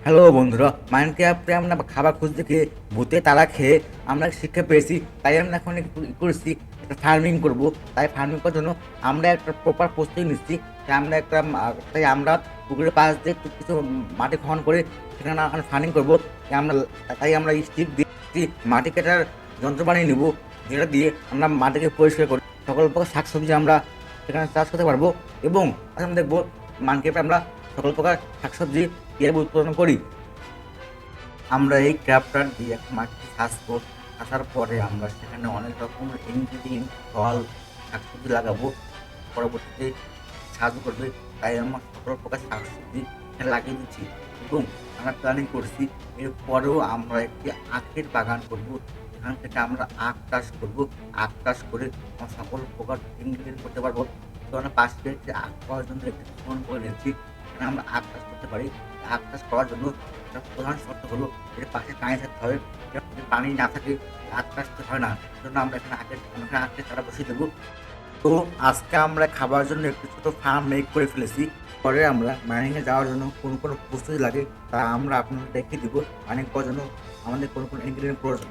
Hello বন্ধুরা, মাইনক্রাফটে আমরা খাবার খুঁজতে গিয়ে ভূতে তালা খেয়ে আমরা শিক্ষা পেয়েছি। তাই আমরা এখন করেছি একটা ফার্মিং করব। তাই ফার্মিং করার জন্য আমরা একটা প্রপার প্রস্তুতি নিচ্ছি। তাই আমরা পুকুরের পাশ দিয়ে একটু কিছু মাটি খনন করে সেখানে ফার্মিং করবো। তাই আমরা স্টিক দিয়ে মাটি কাটার যন্ত্র বানিয়ে নেব, যেটা দিয়ে আমরা মাটিকে পরিষ্কার করি সকল প্রকার শাকসবজি আমরা সেখানে চাষ করতে পারবো। এবং আমরা দেখবো মাইনক্রাফটে আমরা সকল প্রকার শাকসবজি কিভাবে উৎপাদন করি। আমরা এই ক্রাফটার দিয়ে একটা মাটিতে সাজবো। আসার পরে আমরা সেখানে অনেক রকমের ইনগ্রিডিয়েন্ট, ফল, শাকসবজি লাগাবো। পরবর্তীতে সাহায্য করবে। তাই আমরা সকল প্রকার শাকসবজি এখানে লাগিয়ে দিচ্ছি এবং আমরা প্ল্যানিং করছি এরপরেও আমরা একটি আখের বাগান করব। এখান থেকে আমরা আখ চাষ করব। আখ চাষ করে আমরা সকল প্রকার ইনগ্রিডিয়েন্ট করতে পারবো। তো আমরা পাশে একটি আখ পাওয়ার জন্য একটি ফোন করে নিচ্ছি। এখানে আমরা আখ চাষ করতে পারি। আখ চাষ করার জন্য একটা প্রধান শর্ত হলো এর পাশে পানি থাকতে হবে। যদি পানি না থাকে আখ চাষ হয় না। জন্য আমরা এখানে আখের চারা বসিয়ে দেবো। তো আজকে আমরা খাবার জন্য একটু ছোট ফার্ম মেক করে ফেলেছি। পরে আমরা মাইনিংয়ে যাওয়ার জন্য কোন কোন প্রস্তুতি লাগে তা আমরা আপনাদের দেখিয়ে দিব। মাইনিং করার জন্য আমাদের কোন কোন ইনগ্রিডিয়েন্ট প্রয়োজন।